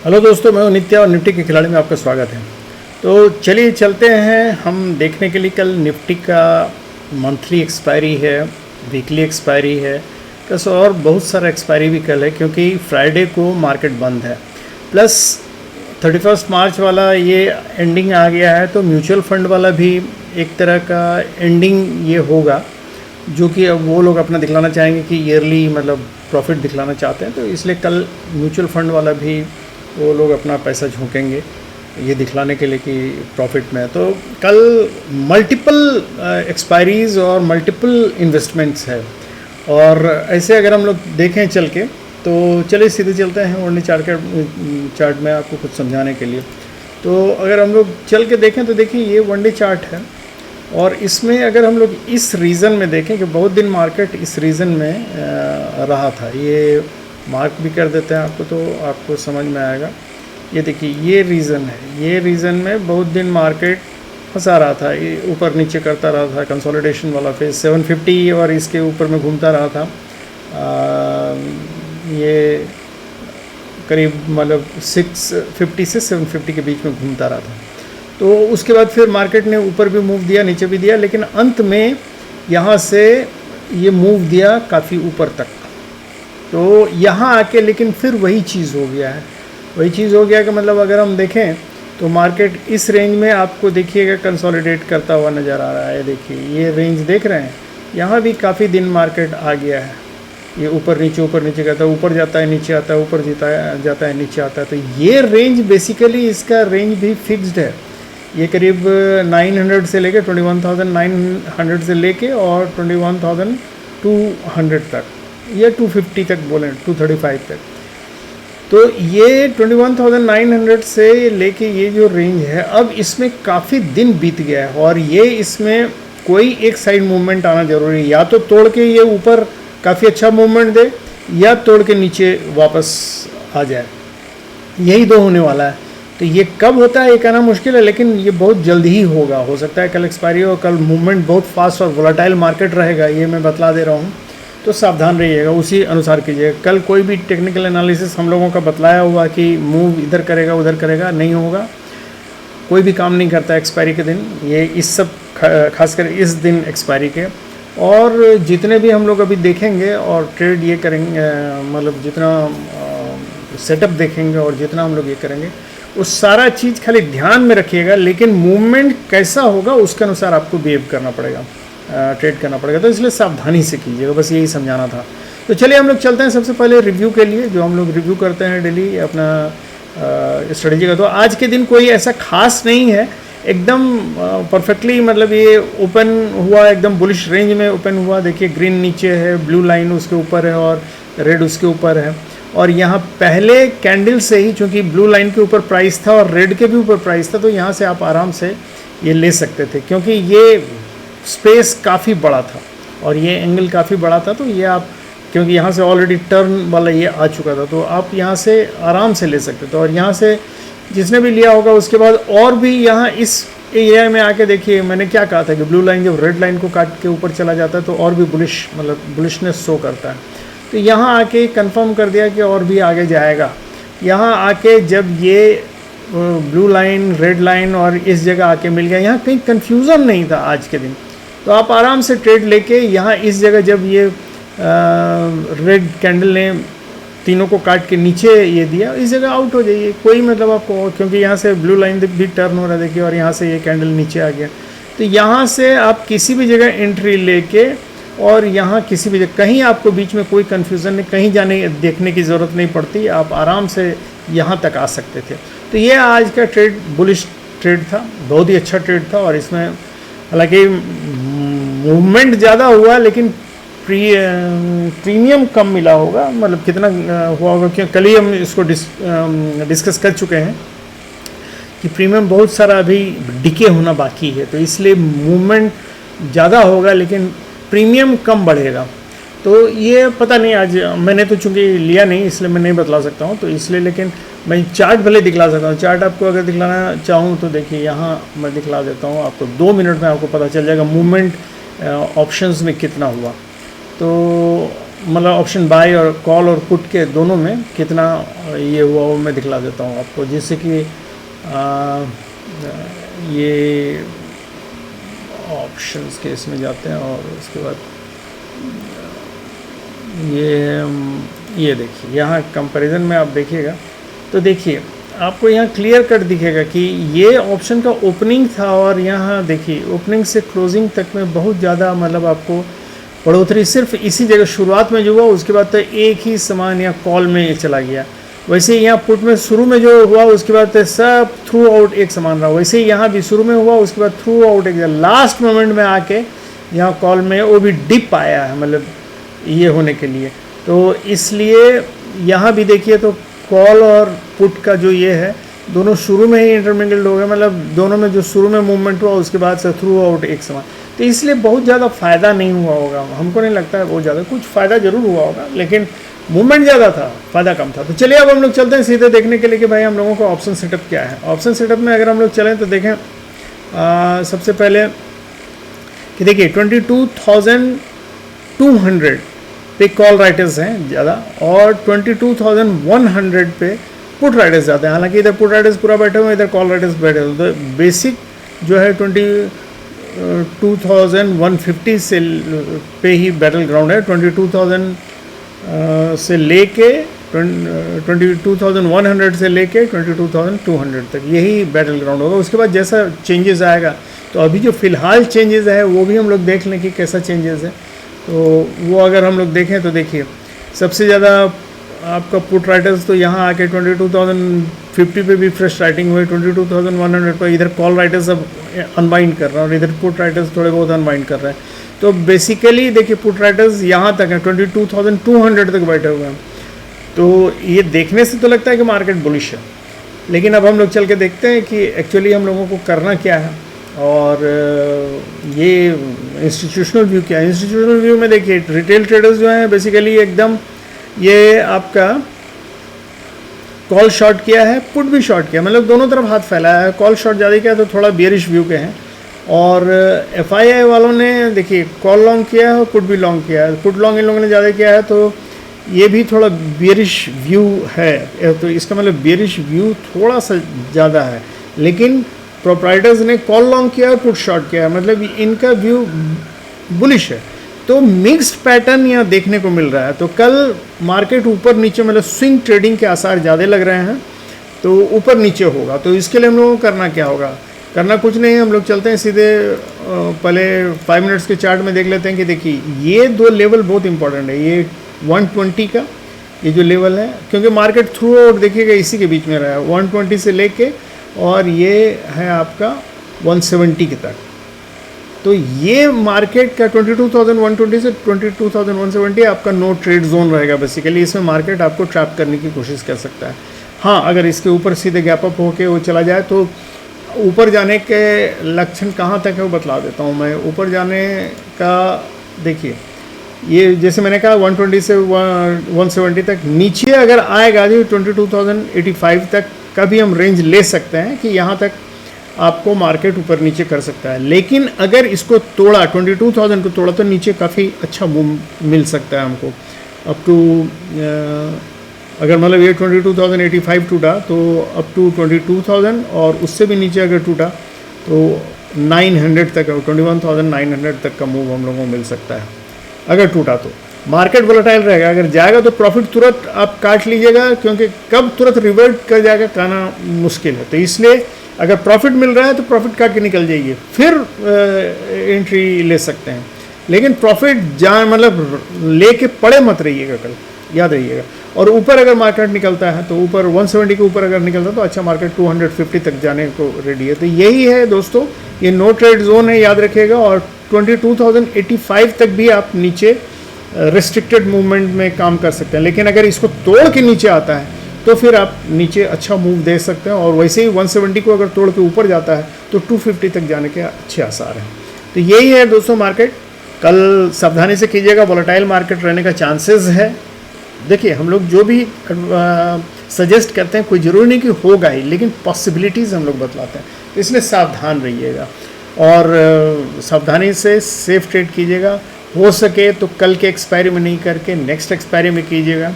Hello दोस्तों, मैं हूं नित्या और निफ्टी के खिलाड़ी में आपका स्वागत है। तो चलिए चलते हैं हम देखने के लिए। कल निफ्टी का मंथली एक्सपायरी है, वीकली एक्सपायरी है, प्लस और बहुत सारा एक्सपायरी भी कल है क्योंकि फ्राइडे को मार्केट बंद है। प्लस 31 मार्च वाला ये एंडिंग आ गया है, तो म्यूचुअल फंड वाला भी एक तरह का एंडिंग ये होगा, जो कि अब वो लोग अपना दिखलाना चाहेंगे कि ईयरली मतलब प्रॉफिट दिखलाना चाहते हैं। तो इसलिए कल म्यूचुअल फंड वाला भी वो लोग अपना पैसा झोंकेंगे ये दिखलाने के लिए कि प्रॉफिट में है। तो कल मल्टीपल एक्सपायरीज़ और मल्टीपल इन्वेस्टमेंट्स है। और ऐसे अगर हम लोग देखें चल के, तो चलिए सीधे चलते हैं ओनली चार्ट में आपको कुछ समझाने के लिए। तो अगर हम लोग चल के देखें तो देखिए ये वन डे चार्ट है, और इसमें अगर हम लोग इस रीज़न में देखें कि बहुत दिन मार्केट इस रीज़न में रहा था, ये मार्क भी कर देते हैं आपको तो आपको समझ में आएगा। ये देखिए ये रीज़न है, ये रीज़न में बहुत दिन मार्केट फंसा रहा था, ये ऊपर नीचे करता रहा था, कंसोलिडेशन वाला फेज 750 और इसके ऊपर में घूमता रहा था। ये करीब मतलब 650 से 750 के बीच में घूमता रहा था। तो उसके बाद फिर मार्केट ने ऊपर भी मूव दिया, नीचे भी दिया, लेकिन अंत में यहाँ से ये मूव दिया काफ़ी ऊपर तक। तो यहाँ आके लेकिन फिर वही चीज़ हो गया है, वही चीज़ हो गया कि मतलब अगर हम देखें तो मार्केट इस रेंज में आपको देखिएगा कंसोलिडेट करता हुआ नज़र आ रहा है। देखिए ये रेंज देख रहे हैं, यहाँ भी काफ़ी दिन मार्केट आ गया है। ये ऊपर नीचे करता है, ऊपर जाता है नीचे आता है, ऊपर जाता है नीचे आता है। तो ये रेंज बेसिकली इसका रेंज भी फिक्स्ड है। ये करीब 900 से लेके 21,900 से लेके और 21,200 तक या 250 तक बोलें, 235 तक। तो ये 21,900 से लेके ये जो रेंज है, अब इसमें काफ़ी दिन बीत गया है और ये इसमें कोई एक साइड मूवमेंट आना ज़रूरी है। या तो तोड़ के ये ऊपर काफ़ी अच्छा मूवमेंट दे, या तोड़ के नीचे वापस आ जाए, यही दो होने वाला है। तो ये कब होता है ये कहना मुश्किल है, लेकिन ये बहुत जल्द ही होगा। हो सकता है कल एक्सपायरी और कल मूवमेंट बहुत फास्ट और वोलेटाइल मार्केट रहेगा, ये मैं बतला दे रहा हूँ। तो सावधान रहिएगा, उसी अनुसार कीजिएगा। कल कोई भी टेक्निकल एनालिसिस हम लोगों का बतलाया हुआ कि मूव इधर करेगा उधर करेगा, नहीं होगा। कोई भी काम नहीं करता एक्सपायरी के दिन, ये इस सब खासकर इस दिन एक्सपायरी के। और जितने भी हम लोग अभी देखेंगे और ट्रेड ये करेंगे, मतलब जितना सेटअप देखेंगे और जितना हम लोग ये करेंगे, उस सारा चीज़ खाली ध्यान में रखिएगा। लेकिन मूवमेंट कैसा होगा उसके अनुसार आपको बिहेव करना पड़ेगा, ट्रेड करना पड़ेगा। तो इसलिए सावधानी से कीजिएगा, बस यही समझाना था। तो चलिए हम लोग चलते हैं सबसे पहले रिव्यू के लिए, जो हम लोग रिव्यू करते हैं डेली अपना स्ट्रेटजी का। तो आज के दिन कोई ऐसा खास नहीं है, एकदम परफेक्टली मतलब ये ओपन हुआ, एकदम बुलिश रेंज में ओपन हुआ। देखिए ग्रीन नीचे है, ब्लू लाइन उसके ऊपर है और रेड उसके ऊपर है। और यहाँ पहले कैंडल से ही, चूँकि ब्लू लाइन के ऊपर प्राइस था और रेड के भी ऊपर प्राइस था, तो यहाँ से आप आराम से ये ले सकते थे, क्योंकि ये स्पेस काफ़ी बड़ा था और ये एंगल काफ़ी बड़ा था। तो ये आप, क्योंकि यहाँ से ऑलरेडी टर्न वाला ये आ चुका था, तो आप यहाँ से आराम से ले सकते थे। और यहाँ से जिसने भी लिया होगा उसके बाद और भी यहाँ इस एरिया में आके देखिए, मैंने क्या कहा था कि ब्लू लाइन जब रेड लाइन को काट के ऊपर चला जाता है तो और भी बुलिश मतलब बुलिशनेस शो करता है। तो यहाँ आके कंफर्म कर दिया कि और भी आगे जाएगा। यहाँ आके जब ये ब्लू लाइन रेड लाइन और इस जगह आके मिल गया, यहाँ कहीं कन्फ्यूज़न नहीं था आज के दिन। तो आप आराम से ट्रेड लेके यहाँ इस जगह जब ये रेड कैंडल ने तीनों को काट के नीचे ये दिया, इस जगह आउट हो जाइए, कोई मतलब आपको, क्योंकि यहाँ से ब्लू लाइन भी टर्न हो रहा है देखिए, और यहाँ से ये कैंडल नीचे आ गया। तो यहाँ से आप किसी भी जगह एंट्री लेके और यहाँ किसी भी जगह, कहीं आपको बीच में कोई कन्फ्यूज़न नहीं, कहीं जाने देखने की ज़रूरत नहीं पड़ती, आप आराम से यहाँ तक आ सकते थे। तो ये आज का ट्रेड बुलिश ट्रेड था, बहुत ही अच्छा ट्रेड था। और इसमें हालांकि मूवमेंट ज़्यादा हुआ, लेकिन प्रीमियम कम मिला होगा, मतलब कितना हुआ होगा, क्योंकि कल ही हम इसको डिस्कस कर चुके हैं कि प्रीमियम बहुत सारा अभी डिके होना बाकी है, तो इसलिए मूवमेंट ज़्यादा होगा लेकिन प्रीमियम कम बढ़ेगा। तो ये पता नहीं, आज मैंने तो चूँकि लिया नहीं इसलिए मैं नहीं बतला सकता हूँ, तो इसलिए, लेकिन मैं चार्ट भले दिखला सकता हूँ। चार्ट आपको अगर दिखलाना चाहूँ तो देखिए यहाँ मैं दिखला देता हूँ आपको, 2 मिनट में आपको पता चल जाएगा मूवमेंट ऑप्शंस में कितना हुआ। तो मतलब ऑप्शन बाय और कॉल और पुट के दोनों में कितना ये हुआ वो मैं दिखला देता हूँ आपको। जैसे कि ये ऑप्शंस के इसमें जाते हैं और उसके बाद ये देखिए यहाँ कंपैरिजन में आप देखिएगा तो देखिए आपको यहाँ क्लियर कट दिखेगा कि ये ऑप्शन का ओपनिंग था और यहाँ देखिए ओपनिंग से क्लोजिंग तक में बहुत ज़्यादा मतलब आपको बढ़ोतरी सिर्फ इसी जगह शुरुआत में जो हुआ, उसके बाद तो एक ही समान यहाँ कॉल में ये चला गया। वैसे ही यहाँ पुट में शुरू में जो हुआ उसके बाद तो सब थ्रू आउट एक समान रहा। वैसे ही यहाँ भी शुरू में हुआ उसके बाद थ्रू आउट एक, लास्ट मोमेंट में आके यहाँ कॉल में वो भी डिप आया है मतलब ये होने के लिए। तो इसलिए यहाँ भी देखिए तो कॉल और पुट का जो ये है दोनों शुरू में ही इंटरमिंगल्ड हो गए, मतलब दोनों में जो शुरू में मूवमेंट हुआ उसके बाद से थ्रू आउट एक समान। तो इसलिए बहुत ज़्यादा फ़ायदा नहीं हुआ होगा, हमको नहीं लगता है बहुत ज़्यादा, कुछ फ़ायदा ज़रूर हुआ होगा लेकिन मूवमेंट ज़्यादा था, फ़ायदा कम था। तो चलिए अब हम लोग चलते हैं सीधे देखने के लिए कि भाई हम लोगों को ऑप्शन सेटअप क्या है। ऑप्शन सेटअप में अगर हम लोग चलें तो देखें सबसे पहले कि देखिए 22,200 पे कॉल राइटर्स हैं ज़्यादा और 22,100 पे पुट राइटर्स ज़्यादा हैं। हालांकि इधर पुट राइटर्स पूरा बैठे हुए हैं, इधर कॉल राइटर्स बैठे हुए। तो बेसिक जो है 22,150 से पे ही बैटल ग्राउंड है। 22,000 से लेके 22,100 से लेके 22,200 तक यही बैटल ग्राउंड होगा। उसके बाद जैसा चेंजेस आएगा तो अभी जो फ़िलहाल चेंजेस है वो भी हम लोग देख लें कि कैसा चेंजेस है। तो वो अगर हम लोग देखें तो देखिए सबसे ज़्यादा आपका पुट राइटर्स तो यहाँ आके 22,050 पे भी फ्रेश राइटिंग हुई, 22,100 पर इधर कॉल राइटर्स अब अनबाइंड कर रहा है और इधर पुट राइटर्स थोड़े बहुत अनबाइंड कर रहे हैं। तो बेसिकली देखिए पुट राइटर्स यहाँ तक है 22,200 तक बैठे हुए हैं। तो ये देखने से तो लगता है कि मार्केट बुलिश है, लेकिन अब हम लोग चल के देखते हैं कि एक्चुअली हम लोगों को करना क्या है और ये इंस्टीट्यूशनल व्यू क्या है। इंस्टीट्यूशनल व्यू में देखिए रिटेल ट्रेडर्स जो हैं बेसिकली एकदम ये आपका कॉल शॉर्ट किया है, पुट भी शॉर्ट किया, मतलब दोनों तरफ हाथ फैलाया है। कॉल शॉर्ट ज़्यादा किया तो थोड़ा बियरिश व्यू के हैं और FII वालों ने देखिए कॉल लॉन्ग किया है और पुट भी लॉन्ग किया है। पुट लॉन्ग इन लोगों ने ज़्यादा किया है तो ये भी थोड़ा बियरिश व्यू है। तो इसका मतलब बियरिश व्यू थोड़ा सा ज़्यादा है, लेकिन प्रोप्राइटर्स ने कॉल लॉन्ग किया और पुट शॉर्ट किया है, मतलब इनका व्यू बुलिश है। तो मिक्स्ड पैटर्न यहाँ देखने को मिल रहा है। तो कल मार्केट ऊपर नीचे मतलब स्विंग ट्रेडिंग के आसार ज़्यादा लग रहे हैं, तो ऊपर नीचे होगा। तो इसके लिए हम लोगों को करना क्या होगा, करना कुछ नहीं है, हम लोग चलते हैं सीधे पहले 5 मिनट्स के चार्ट में देख लेते हैं कि देखिए ये दो लेवल बहुत इंपॉर्टेंट है। ये 120 का ये जो लेवल है, क्योंकि मार्केट थ्रू आउट देखिएगा इसी के बीच में रहा है 120 से लेके और ये है आपका 170 के तक। तो ये मार्केट का 22,120 से 22,170 आपका नो ट्रेड जोन रहेगा। बेसिकली इसमें मार्केट आपको ट्रैप करने की कोशिश कर सकता है। हाँ, अगर इसके ऊपर सीधे गैप अप होके वो चला जाए तो ऊपर जाने के लक्षण कहाँ तक है वो बतला देता हूँ मैं। ऊपर जाने का देखिए ये जैसे मैंने कहा 120 से 170 तक, नीचे अगर आएगा जो 22,085 तक का भी हम रेंज ले सकते हैं कि यहाँ तक आपको मार्केट ऊपर नीचे कर सकता है। लेकिन अगर इसको तोड़ा 22,000 को तोड़ा तो नीचे काफ़ी अच्छा मूव मिल सकता है हमको अप टू अगर मतलब ये 22,085 टूटा तो अप टू 22,000 और उससे भी नीचे अगर टूटा तो 900 तक 21,900 तक का मूव हम लोगों को मिल सकता है अगर टूटा तो। मार्केट वोलेटाइल रहेगा, अगर जाएगा तो प्रॉफिट तुरंत आप काट लीजिएगा, क्योंकि कब तुरंत रिवर्ट कर जाएगा कहना मुश्किल है। तो इसलिए अगर प्रॉफिट मिल रहा है तो प्रॉफिट काट के निकल जाइए, फिर एंट्री ले सकते हैं। लेकिन प्रॉफिट मतलब लेके पड़े मत रहिएगा, कल याद रहिएगा। और ऊपर अगर मार्केट निकलता है तो ऊपर 170 के ऊपर अगर निकलता है तो अच्छा मार्केट 250 तक जाने को रेडी है। तो यही है दोस्तों, ये नो ट्रेड जोन है, याद रखिएगा। और 22,085 तक भी आप नीचे रिस्ट्रिक्टेड मूवमेंट में काम कर सकते हैं। लेकिन अगर इसको तोड़ के नीचे आता है तो फिर आप नीचे अच्छा मूव दे सकते हैं। और वैसे ही 170 को अगर तोड़ के ऊपर जाता है तो 250 तक जाने के अच्छे आसार हैं। तो यही है दोस्तों मार्केट। कल सावधानी से कीजिएगा, वोलेटाइल मार्केट रहने का चांसेस है। देखिए हम लोग जो भी सजेस्ट करते हैं कोई ज़रूरी नहीं कि होगा ही, लेकिन पॉसिबिलिटीज़ हम लोग बतलाते हैं। तो इसलिए सावधान रहिएगा और सावधानी से सेफ ट्रेड कीजिएगा। हो सके तो कल के एक्सपायरी में नहीं करके नेक्स्ट एक्सपायरी में कीजिएगा,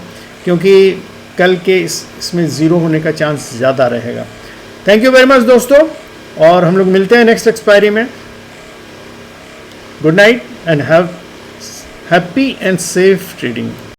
क्योंकि कल के इसमें ज़ीरो होने का चांस ज़्यादा रहेगा। थैंक यू वेरी मच दोस्तों, और हम लोग मिलते हैं नेक्स्ट एक्सपायरी में। Good night and have happy and safe trading.